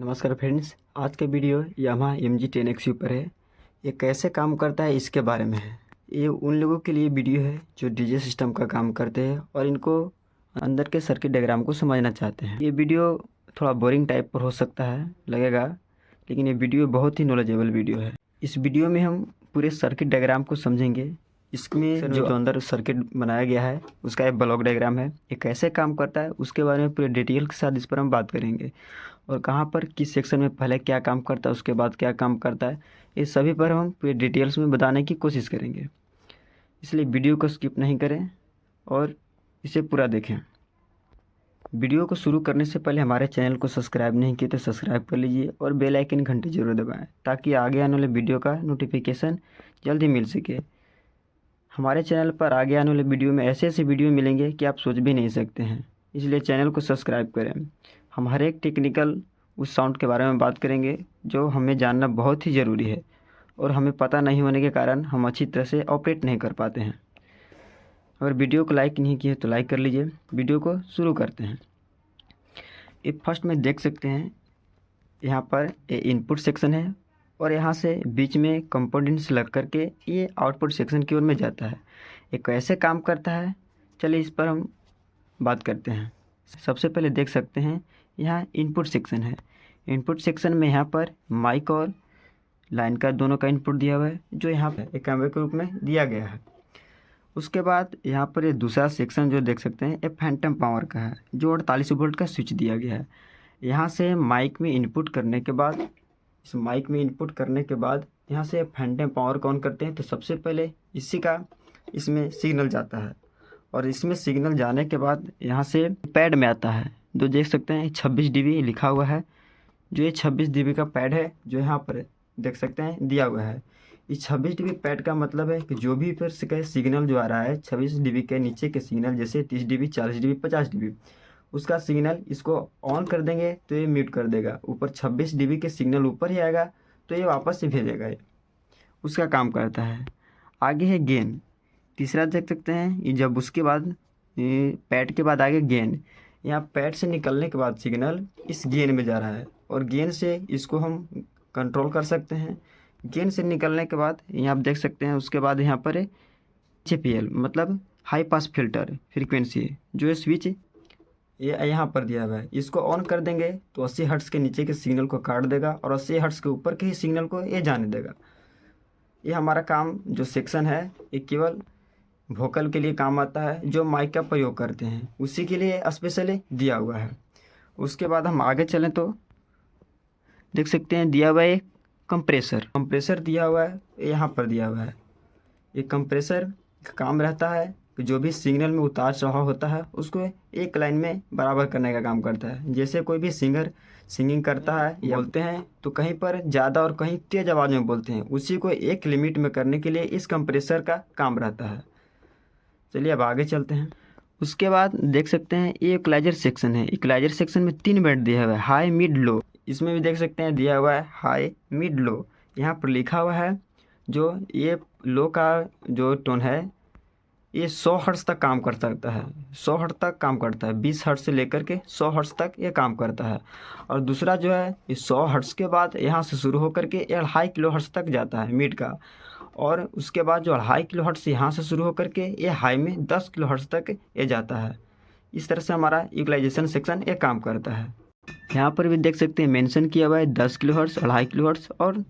नमस्कार फ्रेंड्स, आज का वीडियो यामाहा MG10XU पर है। ये कैसे काम करता है इसके बारे में है। ये उन लोगों के लिए वीडियो है जो डीजे सिस्टम का काम करते हैं और इनको अंदर के सर्किट डायग्राम को समझना चाहते हैं। ये वीडियो थोड़ा बोरिंग टाइप पर हो सकता है लगेगा, लेकिन ये वीडियो बहुत ही नॉलेजेबल वीडियो है। इस वीडियो में हम पूरे सर्किट डायग्राम को समझेंगे। इसमें जो अंदर सर्किट बनाया गया है उसका एक ब्लॉक डायग्राम है। ये कैसे काम करता है उसके बारे में पूरे डिटेल के साथ इस पर हम बात करेंगे, और कहाँ पर किस सेक्शन में पहले क्या काम करता है उसके बाद क्या काम करता है, ये सभी पर हम पूरे डिटेल्स में बताने की कोशिश करेंगे। इसलिए वीडियो को स्किप नहीं करें और इसे पूरा देखें। वीडियो को शुरू करने से पहले हमारे चैनल को सब्सक्राइब नहीं किए तो सब्सक्राइब कर लीजिए और बेल आइकन घंटी जरूर दबाएं ताकि आगे आने वाले वीडियो का नोटिफिकेशन जल्दी मिल सके। हमारे चैनल पर आगे आने वाले वीडियो में ऐसे ऐसे वीडियो मिलेंगे कि आप सोच भी नहीं सकते हैं, इसलिए चैनल को सब्सक्राइब करें। हम हर एक टेक्निकल उस साउंड के बारे में बात करेंगे जो हमें जानना बहुत ही ज़रूरी है और हमें पता नहीं होने के कारण हम अच्छी तरह से ऑपरेट नहीं कर पाते हैं। अगर वीडियो को लाइक नहीं किए तो लाइक कर लीजिए। वीडियो को शुरू करते हैं। ये फर्स्ट में देख सकते हैं, यहाँ पर ये इनपुट सेक्शन है और यहाँ से बीच में कंपोनेंट्स लग करके ये आउटपुट सेक्शन की ओर में जाता है। ये कैसे काम करता है चलिए इस पर हम बात करते हैं। सबसे पहले देख सकते हैं यहाँ इनपुट सेक्शन है। इनपुट सेक्शन में यहाँ पर माइक और लाइन का दोनों का इनपुट दिया हुआ है जो यहाँ पर एक कैमरे के रूप में दिया गया है। उसके बाद यहाँ पर ये दूसरा सेक्शन जो देख सकते हैं ये फैंटम पावर का है जो 48 वोल्ट का स्विच दिया गया है। यहाँ से माइक में इनपुट करने के बाद यहाँ से फैंटम पावर को ऑन करते हैं तो सबसे पहले इसमें सिग्नल जाता है और इसमें सिग्नल जाने के बाद यहाँ से पैड में आता है जो देख सकते हैं 26 dB लिखा हुआ है। जो ये 26 dB का पैड है जो यहाँ पर देख सकते हैं दिया हुआ है। इस 26 dB पैड का मतलब है कि जो भी फिर से सिग्नल जो आ रहा है 26 dB के नीचे के सिग्नल जैसे 30 dB 40 dB 50 dB उसका सिग्नल इसको ऑन कर देंगे तो ये म्यूट कर देगा। ऊपर 26 dB के सिग्नल ऊपर ही आएगा तो ये वापस से भेजेगा, ये उसका काम करता है। आगे है गेन, तीसरा देख सकते हैं। ये जब उसके बाद पैड के बाद आगे गेन, यहाँ पैड से निकलने के बाद सिग्नल इस गेन में जा रहा है और गेन से इसको हम कंट्रोल कर सकते हैं। गेन से निकलने के बाद यहाँ आप देख सकते हैं उसके बाद यहाँ पर HPL मतलब हाई पास फिल्टर फ्रीक्वेंसी जो है स्विच ये यहाँ पर दिया हुआ है। इसको ऑन कर देंगे तो 80 हर्ट्ज़ के नीचे के सिग्नल को काट देगा और 80 हर्ट्ज़ के ऊपर के ही सिग्नल को ये जाने देगा। ये हमारा काम जो सेक्शन है ये केवल वोकल के लिए काम आता है जो माइक का प्रयोग करते हैं, उसी के लिए स्पेशली दिया हुआ है। उसके बाद हम आगे चलें तो देख सकते हैं दिया हुआ है कंप्रेसर दिया हुआ है, यहाँ पर दिया हुआ है। ये कंप्रेसर का काम रहता है कि जो भी सिग्नल में उतार चढ़ाव होता है उसको एक लाइन में बराबर करने का काम करता है। जैसे कोई भी सिंगर सिंगिंग करता है या बोलते हैं तो कहीं पर ज़्यादा और कहीं तेज़ आवाज़ में बोलते हैं, उसी को एक लिमिट में करने के लिए इस कंप्रेसर का काम रहता है। चलिए अब आगे चलते हैं। उसके बाद देख सकते हैं ये इक्वलाइजर सेक्शन है। इक्वलाइजर सेक्शन में 3 बैंड दिया हुआ है, हाई मिड लो। इसमें भी देख सकते हैं दिया हुआ है हाई मिड लो। यहाँ पर लिखा हुआ है जो ये लो का जो टोन है ये 100 हर्ट्ज़ तक काम कर सकता है। 100 हर्ट्ज़ तक काम करता है, 20 हर्ट्ज़ से लेकर के 100 हर्ट्ज़ तक ये काम करता है। और दूसरा जो है इस 100 हर्ट्ज़ के बाद यहाँ से शुरू होकर के 2.5 किलो हर्ट्ज़ तक जाता है मिड का, और उसके बाद जो 2.5 किलो हर्ट्ज़ यहाँ से शुरू होकर के ये हाई में 10 किलो हर्ट्ज़ तक ये जाता है। इस तरह से हमारा इक्वलाइजेशन सेक्शन ये काम करता है। यहाँ पर भी देख सकते हैं मेंशन किया हुआ है 10 किलो हर्ट्ज़ 2.5 किलो हर्ट्ज़ और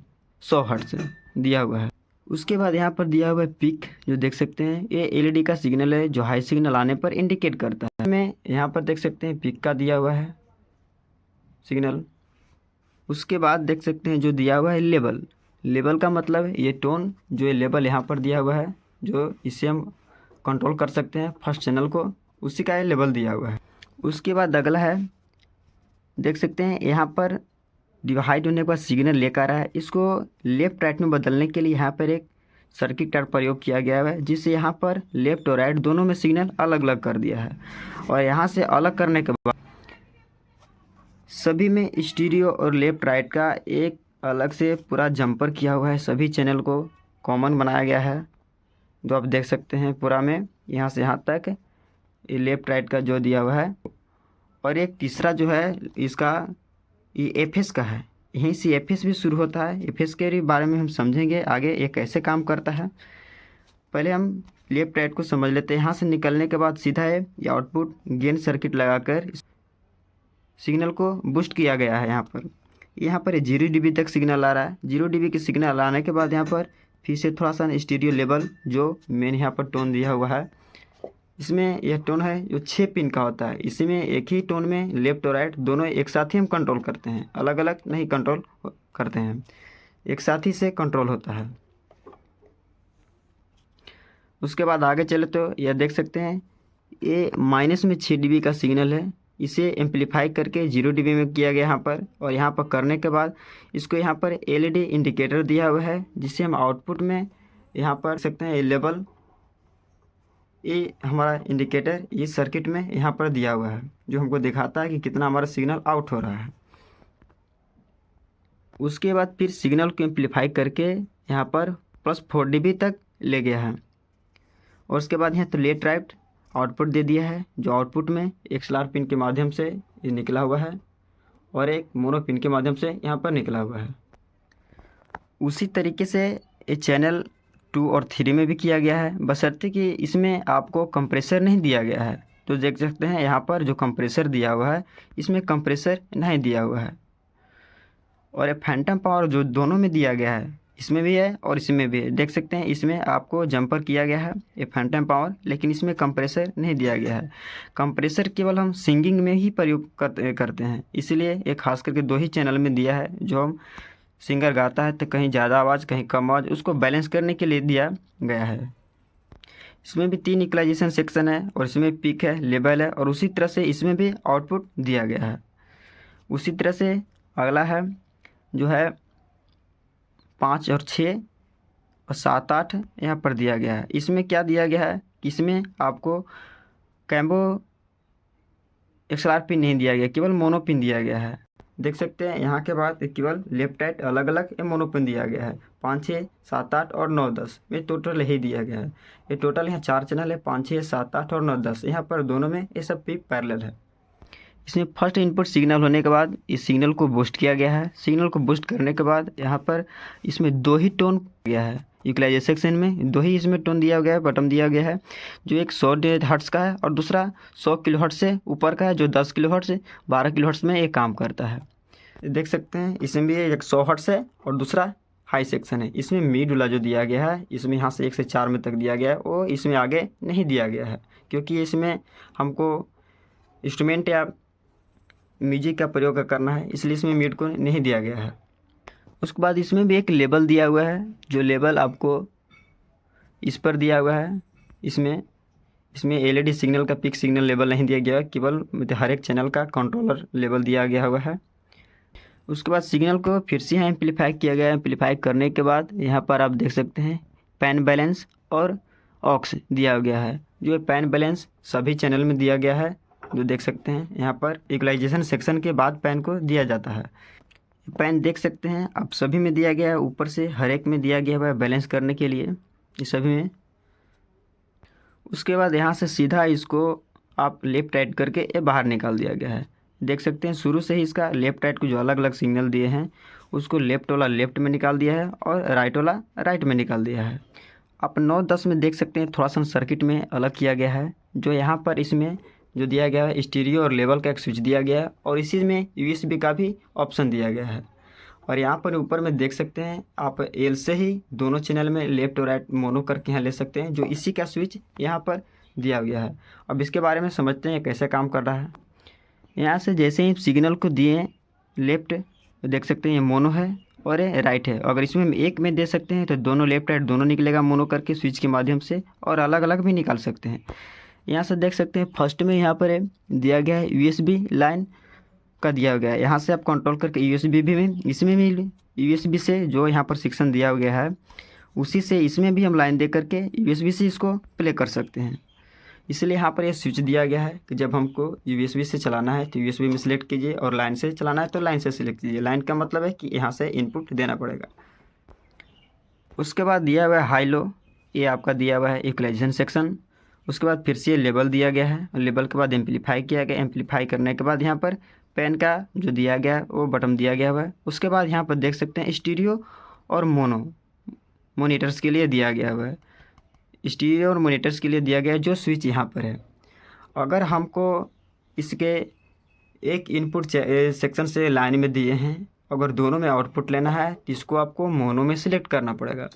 100 हर्ट्ज़ दिया हुआ है। उसके बाद यहाँ पर दिया हुआ है पिक, जो देख सकते हैं ये LED का सिग्नल है जो हाई सिग्नल आने पर इंडिकेट करता है। हमें यहाँ पर देख सकते हैं पिक का दिया हुआ है सिग्नल। उसके बाद देख सकते हैं जो दिया हुआ है लेवल का मतलब ये टोन जो ये लेवल यहाँ पर दिया हुआ है जो इससे हम कंट्रोल कर सकते हैं फर्स्ट चैनल को, उसी का ये लेवल दिया हुआ है। उसके बाद अगला है देख सकते हैं यहाँ पर डिवाइड होने के बाद सिग्नल लेकर आ रहा है, इसको लेफ्ट राइट में बदलने के लिए यहाँ पर एक सर्किट का प्रयोग किया गया है जिससे यहाँ पर लेफ्ट और राइट दोनों में सिग्नल अलग अलग कर दिया है। और यहाँ से अलग करने के बाद सभी में स्टीरियो और लेफ्ट राइट का एक अलग से पूरा जंपर किया हुआ है। सभी चैनल को कॉमन बनाया गया है जो आप देख सकते हैं पूरा में यहाँ से यहाँ तक ये लेफ्ट राइट का जो दिया हुआ है। और एक तीसरा जो है इसका ये एफएस का है, यहीं से एफएस भी शुरू होता है। एफएस के बारे में हम समझेंगे आगे ये कैसे काम करता है। पहले हम लेफ्ट राइट को समझ लेते हैं। यहाँ से निकलने के बाद सीधा है ये आउटपुट गेन सर्किट लगाकर सिग्नल को बूस्ट किया गया है। यहाँ पर 0 dB तक सिग्नल आ रहा है। 0 dB की सिग्नल आने के बाद यहाँ पर फिर से थोड़ा सा स्टीरियो लेवल जो मेन यहाँ पर टोन दिया हुआ है, इसमें यह टोन है जो 6 पिन का होता है। इसमें एक ही टोन में लेफ्ट और राइट दोनों एक साथ ही हम कंट्रोल करते हैं, अलग अलग नहीं कंट्रोल करते हैं, एक साथ ही से कंट्रोल होता है। उसके बाद आगे चले तो यह देख सकते हैं ये माइनस में 6 dB का सिग्नल है। इसे एम्पलीफाई करके 0 dB में किया गया यहाँ पर, और यहाँ पर करने के बाद इसको यहाँ पर LED इंडिकेटर दिया हुआ है, जिससे हम आउटपुट में यहाँ पर सकते हैं लेवल, ये हमारा इंडिकेटर इस सर्किट में यहाँ पर दिया हुआ है, जो हमको दिखाता है कि कितना हमारा सिग्नल आउट हो रहा है। उसके बाद फिर सिग्नल को एम्पलीफाई करके यहाँ पर +4 dB तक ले गया है। और उसके बाद यहाँ तो लेफ्ट राइट आउटपुट दे दिया है, जो आउटपुट में एक स्लार पिन के माध्यम से ये निकला हुआ है और एक मोनो पिन के माध्यम से यहाँ पर निकला हुआ है। उसी तरीके से ये चैनल 2 और 3 में भी किया गया है, बशर्ते कि इसमें आपको कंप्रेसर नहीं दिया गया है। तो देख सकते हैं यहाँ पर जो कंप्रेसर दिया हुआ है, इसमें कंप्रेसर नहीं दिया हुआ है। और ये फैंटम पावर जो दोनों में दिया गया है, इसमें भी है और इसमें भी है। देख सकते हैं इसमें आपको जंपर किया गया है ये फैंटम पावर, लेकिन इसमें कंप्रेसर नहीं दिया गया है। कंप्रेसर केवल हम सिंगिंग में ही प्रयोग करते हैं, इसलिए ये खास करके 2 ही चैनल में दिया है। जो हम सिंगर गाता है तो कहीं ज़्यादा आवाज़ कहीं कम आवाज़, उसको बैलेंस करने के लिए दिया गया है। इसमें भी 3 इक्वलाइजेशन सेक्शन है और इसमें पिक है, लेवल है, और उसी तरह से इसमें भी आउटपुट दिया गया है। उसी तरह से अगला है जो है 5 और 6 और 7 8 यहाँ पर दिया गया है। इसमें क्या दिया गया है कि इसमें आपको कैम्बो XLR पिन नहीं दिया गया, केवल मोनो पिन दिया गया है। देख सकते हैं यहाँ के बाद केवल लेफ्ट राइट अलग अलग ये मोनो पिन दिया गया है। 5 6 7 8 और 9 10 ये टोटल यही दिया गया है। ये टोटल यहाँ 4 चैनल है, 5 6 7 8 और 9 10। यहाँ पर दोनों में ये सब भी पैरेलल है। इसमें फर्स्ट इनपुट सिग्नल होने के बाद इस सिग्नल को बूस्ट किया गया है। सिग्नल को बूस्ट करने के बाद यहाँ पर इसमें 2 ही टोन गया है। इक्वलाइजेशन सेक्शन में 2 ही इसमें टोन दिया गया है, बटन दिया गया है, जो एक 100 हर्ट्ज़ का है और दूसरा 100 किलोहर्ट्ज़ से ऊपर का है, जो 10 किलोहर्ट्ज़ से 12 किलोहर्ट्ज़ में ये काम करता है। देख सकते हैं इसमें भी एक 100 हर्ट्ज़ है और दूसरा हाई सेक्शन है। इसमें मिड वाला जो दिया गया है, इसमें यहाँ से 1 से 4 में तक दिया गया है, वो इसमें आगे नहीं दिया गया है, क्योंकि इसमें हमको इंस्ट्रूमेंट या म्यूजिक का प्रयोग करना है, इसलिए इसमें मिड को नहीं दिया गया है। उसके बाद इसमें भी एक लेबल दिया हुआ है, जो लेबल आपको इस पर दिया हुआ है। इसमें LED सिग्नल का पिक सिग्नल लेबल नहीं दिया गया है, केवल हर एक चैनल का कंट्रोलर लेबल दिया गया हुआ है। उसके बाद सिग्नल को फिर से यहाँ एम्पलीफाई किया गया है। एम्पलीफाई करने के बाद यहाँ पर आप देख सकते हैं पैन बैलेंस और ऑक्स दिया गया है, जो पैन बैलेंस सभी चैनल में दिया गया है, जो देख सकते हैं यहाँ पर इक्वलाइजेशन सेक्शन के बाद पैन को दिया जाता है। पैन देख सकते हैं आप सभी में दिया गया है, ऊपर से हर एक में दिया गया हुआ है बैलेंस करने के लिए, ये सभी में। उसके बाद यहाँ से सीधा इसको आप लेफ्ट राइट करके ये बाहर निकाल दिया गया है। देख सकते हैं शुरू से ही इसका लेफ्ट राइट को जो अलग अलग सिग्नल दिए हैं, उसको लेफ्ट वाला लेफ्ट में निकाल दिया है और राइट वाला राइट में निकाल दिया है। आप 9 10 में देख सकते हैं थोड़ा सा सर्किट में अलग किया गया है, जो यहाँ पर इसमें जो दिया गया है स्टीरियो और लेवल का एक स्विच दिया गया है, और इसी में USB का भी ऑप्शन दिया गया है। और यहाँ पर ऊपर में देख सकते हैं आप एल से ही दोनों चैनल में लेफ्ट और राइट मोनो करके यहाँ ले सकते हैं, जो इसी का स्विच यहाँ पर दिया गया है। अब इसके बारे में समझते हैं कैसे काम कर रहा है। यहाँ से जैसे ही सिग्नल को दिए लेफ्ट, देख सकते हैं ये मोनो है और ये राइट है। अगर इसमें एक में दे सकते हैं तो दोनों लेफ्ट राइट दोनों निकलेगा मोनो करके स्विच के माध्यम से, और अलग अलग भी निकाल सकते हैं। यहाँ से देख सकते हैं फर्स्ट में यहाँ पर दिया गया है USB लाइन का दिया गया है। यहाँ से आप कंट्रोल करके USB भी में, इसमें भी USB से जो यहाँ पर सेक्शन दिया गया है, उसी से इसमें भी हम लाइन दे करके USB से इसको प्ले कर सकते हैं। इसलिए यहाँ पर ये स्विच दिया गया है कि जब हमको USB से चलाना है तो USB में सिलेक्ट कीजिए, और लाइन से चलाना है तो लाइन से सिलेक्ट कीजिए। लाइन का मतलब है कि यहाँ से इनपुट देना पड़ेगा। उसके बाद दिया हुआ है हाई लो, ये आपका दिया हुआ है इक्वलाइजेशन सेक्शन। उसके बाद फिर से लेवल दिया गया है, लेवल के बाद एम्पलीफाई किया गया। एम्पलीफाई करने के बाद यहाँ पर पेन का जो दिया गया है वो बटन दिया गया हुआ है। उसके बाद यहाँ पर देख सकते हैं स्टीरियो और मोनीटर्स के लिए दिया गया हुआ है। स्टीरियो और मोनीटर्स के लिए दिया गया है जो स्विच यहाँ पर है। अगर हमको इसके एक इनपुट सेक्शन से लाइन में दिए हैं, अगर दोनों में आउटपुट लेना है तो इसको आपको मोनो में सिलेक्ट करना पड़ेगा।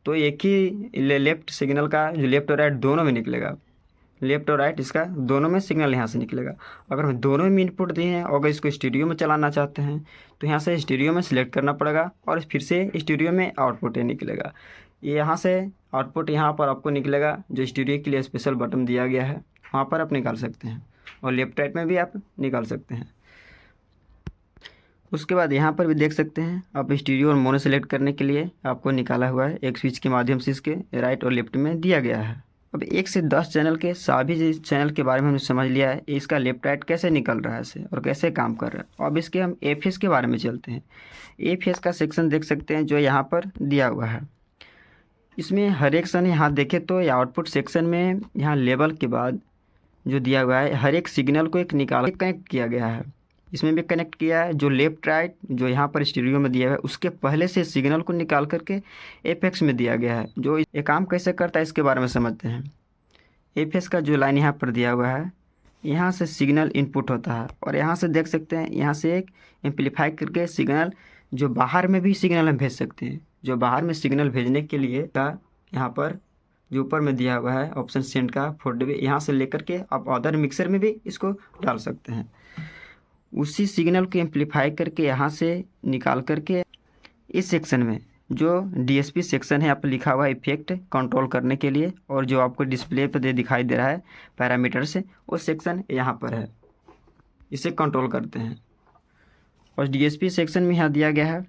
तो एक ही लेफ्ट सिग्नल का जो लेफ्ट और राइट दोनों में निकलेगा, लेफ्ट और राइट इसका दोनों में सिग्नल यहाँ से निकलेगा। अगर हम दोनों में इनपुट दिए हैं और अगर इसको स्टीरियो में चलाना चाहते हैं तो यहाँ से स्टीरियो में सिलेक्ट करना पड़ेगा और फिर से स्टीरियो में आउटपुट ये निकलेगा। ये यहाँ से आउटपुट यहाँ पर आपको निकलेगा, जो स्टीरियो के लिए स्पेशल बटन दिया गया है वहाँ पर आप निकाल सकते हैं और लेफ्ट राइट में भी आप निकाल सकते हैं। उसके बाद यहाँ पर भी देख सकते हैं आप स्टीरियो और मोनो सेलेक्ट करने के लिए आपको निकाला हुआ है एक स्विच के माध्यम से इसके राइट और लेफ्ट में दिया गया है। अब 1 से 10 चैनल के सभी चैनल के बारे में हमने समझ लिया है, इसका लेफ्ट राइट कैसे निकल रहा है से और कैसे काम कर रहा है। अब इसके हम एफएस के बारे में चलते हैं। एफएस का सेक्शन देख सकते हैं जो यहाँ पर दिया हुआ है। इसमें हर एक सन यहाँ देखें तो आउटपुट सेक्शन में यहाँ लेवल के बाद जो दिया हुआ है हर एक सिग्नल को एक निकाल कनेक्ट किया गया है। इसमें भी कनेक्ट किया है जो लेफ्ट राइट जो यहाँ पर स्टीरियो में दिया हुआ है उसके पहले से सिग्नल को निकाल करके एफएक्स में दिया गया है। जो ये काम कैसे करता है इसके बारे में समझते हैं। एफएक्स का जो लाइन यहाँ पर दिया हुआ है, यहाँ से सिग्नल इनपुट होता है और यहाँ से देख सकते हैं यहाँ से एक एम्पलीफाई करके सिग्नल जो बाहर में भी सिग्नल हम भेज सकते हैं। जो बाहर में सिग्नल भेजने के लिए का यहाँ पर जो ऊपर में दिया हुआ है ऑप्शन सेंड का 4 dB, यहाँ से लेकर के आप अदर मिक्सर में भी इसको डाल सकते हैं। उसी सिग्नल को एम्पलीफाई करके यहाँ से निकाल करके इस सेक्शन में जो डीएसपी सेक्शन है यहाँ पर लिखा हुआ है इफेक्ट कंट्रोल करने के लिए, और जो आपको डिस्प्ले पर दिखाई दे रहा है पैरामीटर से वो सेक्शन यहाँ पर है, इसे कंट्रोल करते हैं। और डीएसपी सेक्शन में यहाँ दिया गया है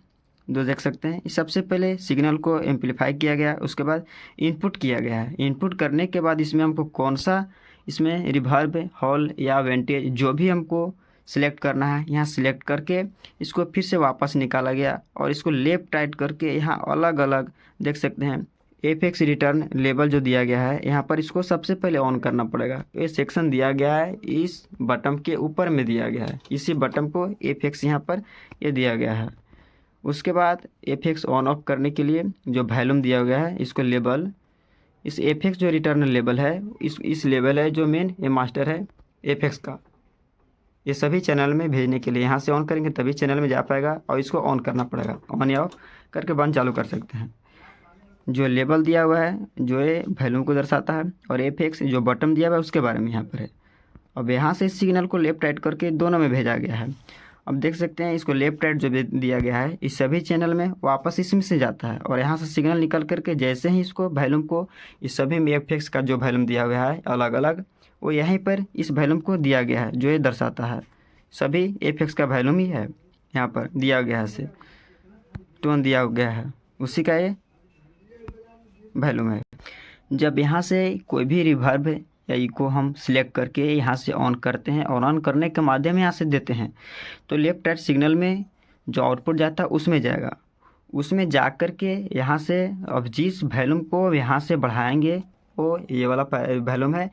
दो देख सकते हैं। सबसे पहले सिग्नल को एम्पलीफाई किया गया, उसके बाद इनपुट किया गया है। इनपुट करने के बाद इसमें हमको कौन सा इसमें रिवर्ब हॉल या वेंटेज जो भी हमको सिलेक्ट करना है यहाँ सिलेक्ट करके इसको फिर से वापस निकाला गया और इसको लेफ्ट राइट करके यहाँ अलग अलग देख सकते हैं एफएक्स रिटर्न लेबल जो दिया गया है यहाँ पर इसको सबसे पहले ऑन करना पड़ेगा। ये सेक्शन दिया गया है इस बटन के ऊपर में दिया गया है, इसी बटन को एफएक्स यहाँ पर ये दिया गया है। उसके बाद एफएक्स ऑन ऑफ करने के लिए जो वॉल्यूम दिया गया है इसको लेबल, इस एफएक्स जो रिटर्न लेबल है इस लेबल है जो मेन ये मास्टर है एफएक्स का, ये सभी चैनल में भेजने के लिए यहाँ से ऑन करेंगे तभी चैनल में जा पाएगा और इसको ऑन करना पड़ेगा। ऑन या ऑफ करके बंद चालू कर सकते हैं। जो लेबल दिया हुआ है जो ये वॉल्यूम को दर्शाता है और एफएक्स जो बटन दिया हुआ है उसके बारे में यहाँ पर है। अब यहाँ से इस सिग्नल को लेफ्ट राइट करके दोनों में भेजा गया है। अब देख सकते हैं इसको लेफ्ट राइट जो दिया गया है इस सभी चैनल में वापस इसमें से जाता है और यहाँ से सिग्नल निकल करके जैसे ही इसको वॉल्यूम को इस सभी में एफएक्स का जो वॉल्यूम दिया गया है अलग अलग वो यहीं पर इस वॉल्यूम को दिया गया है जो ये दर्शाता है सभी एफएक्स का वॉल्यूम ही है यहाँ पर दिया गया है, से टोन दिया गया है उसी का ये वॉल्यूम है। जब यहाँ से कोई भी रिवर्ब या इको हम सिलेक्ट करके यहाँ से ऑन करते हैं और ऑन करने के माध्यम यहाँ से देते हैं तो लेफ्ट राइट सिग्नल में जो आउटपुट जाता है उसमें जाएगा। उसमें जा कर के यहाँ से अब जिस वॉल्यूम को यहाँ से बढ़ाएंगे वो ये वाला वॉल्यूम है,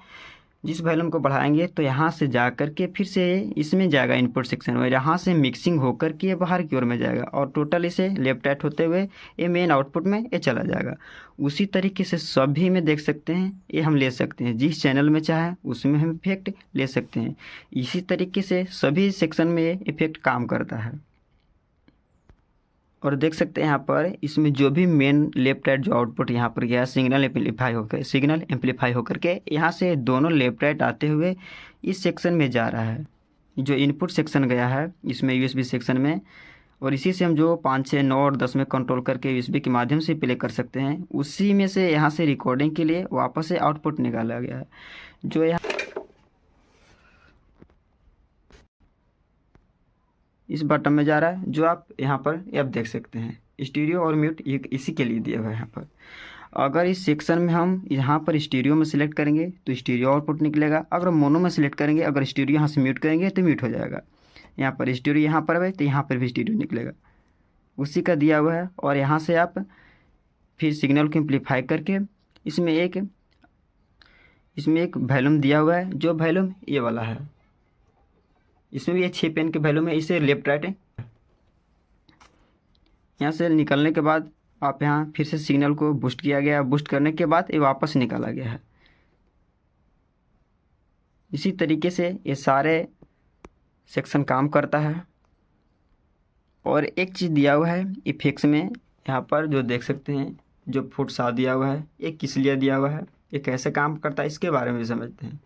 जिस वॉल्यूम को बढ़ाएंगे तो यहाँ से जा कर के फिर से इसमें जाएगा इनपुट सेक्शन में, यहाँ से मिक्सिंग होकर के बाहर की ओर में जाएगा और टोटल इसे लेफ्ट राइट होते हुए ये मेन आउटपुट में ये चला जाएगा। उसी तरीके से सभी में देख सकते हैं ये हम ले सकते हैं, जिस चैनल में चाहे उसमें हम इफेक्ट ले सकते हैं। इसी तरीके से सभी सेक्शन में ये इफेक्ट काम करता है। और देख सकते हैं यहाँ पर इसमें जो भी मेन लेफ्ट राइट जो आउटपुट यहाँ पर गया सिग्नल एम्पलीफाई होकर के यहाँ से दोनों लेफ्ट राइट आते हुए इस सेक्शन में जा रहा है जो इनपुट सेक्शन गया है इसमें यूएसबी सेक्शन में, और इसी से हम जो 5, 6, 9 और 10 में कंट्रोल करके यूएसबी के माध्यम से प्ले कर सकते हैं। उसी में से यहाँ से रिकॉर्डिंग के लिए वापस से आउटपुट निकाला गया है जो यहाँ इस बटन में जा रहा है जो आप यहाँ पर अब देख सकते हैं। स्टीरियो और म्यूट इसी के लिए दिया हुआ है यहाँ पर। अगर इस सेक्शन में हम यहाँ पर स्टीरियो में सिलेक्ट करेंगे तो स्टीरियो आउटपुट निकलेगा, अगर मोनो में सिलेक्ट करेंगे अगर स्टीरियो यहाँ से म्यूट करेंगे तो म्यूट हो जाएगा। यहाँ पर स्टीरियो यहाँ पर है तो यहाँ पर भी स्टीरियो निकलेगा, उसी का दिया हुआ है। और यहाँ से आप फिर सिग्नल को एम्पलीफाई करके इसमें एक वॉल्यूम दिया हुआ है जो वॉल्यूम ये वाला है, इसमें भी ये 6 पेन के वैल्यू में इसे लेफ्ट राइट यहाँ से निकलने के बाद आप यहाँ फिर से सिग्नल को बूस्ट किया गया, बूस्ट करने के बाद ये वापस निकाला गया है। इसी तरीके से ये सारे सेक्शन काम करता है। और एक चीज़ दिया हुआ है इफेक्ट्स में, यहाँ पर जो देख सकते हैं जो फुट सा दिया हुआ है, ये किस लिए दिया हुआ है, ये कैसे काम करता है, इसके बारे में समझते हैं।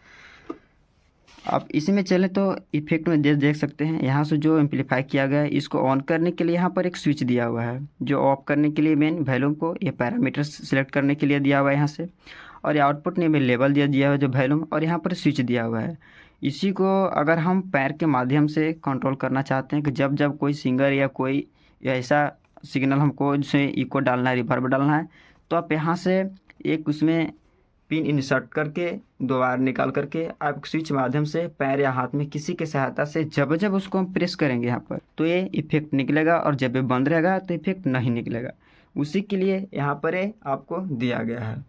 आप इसमें चले तो इफेक्ट में देख सकते हैं यहाँ से जो एम्पलीफाई किया गया है, इसको ऑन करने के लिए यहाँ पर एक स्विच दिया हुआ है, जो ऑफ करने के लिए मेन वैल्यूम को ये पैरामीटर सेलेक्ट करने के लिए दिया हुआ है यहाँ से। और ये आउटपुट ने में लेवल दिया हुआ है जो वैल्यूम, और यहाँ पर स्विच दिया हुआ है। इसी को अगर हम पैर के माध्यम से कंट्रोल करना चाहते हैं कि जब जब कोई सिंगर या कोई ऐसा सिग्नल हमको जैसे इको डालना है, रिवर्ब डालना है, तो आप यहाँ से एक उसमें पिन इंसर्ट करके 2 बार निकाल करके आप स्विच माध्यम से पैर या हाथ में किसी के सहायता से जब जब उसको हम प्रेस करेंगे यहाँ पर, तो ये इफेक्ट निकलेगा, और जब ये बंद रहेगा तो इफेक्ट नहीं निकलेगा। उसी के लिए यहाँ पर ये आपको दिया गया है।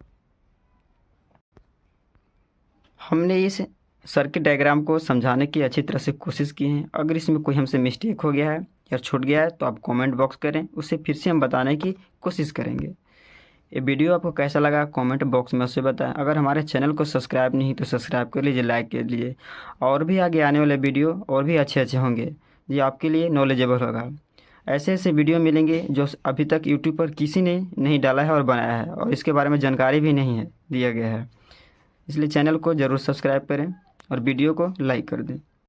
हमने इस सर्किट डायग्राम को समझाने की अच्छी तरह से कोशिश की है। अगर इसमें कोई हमसे मिस्टेक हो गया है या छूट गया है तो आप कमेंट बॉक्स करें, उसे फिर से हम बताने की कोशिश करेंगे। ये वीडियो आपको कैसा लगा कमेंट बॉक्स में उससे बताएं। अगर हमारे चैनल को सब्सक्राइब नहीं तो सब्सक्राइब कर लीजिए, लाइक कर लीजिए। और भी आगे आने वाले वीडियो और भी अच्छे होंगे, ये आपके लिए नॉलेजेबल होगा। ऐसे ऐसे वीडियो मिलेंगे जो अभी तक यूट्यूब पर किसी ने नहीं डाला है और बनाया है, और इसके बारे में जानकारी भी नहीं है दिया गया है। इसलिए चैनल को ज़रूर सब्सक्राइब करें और वीडियो को लाइक कर दें।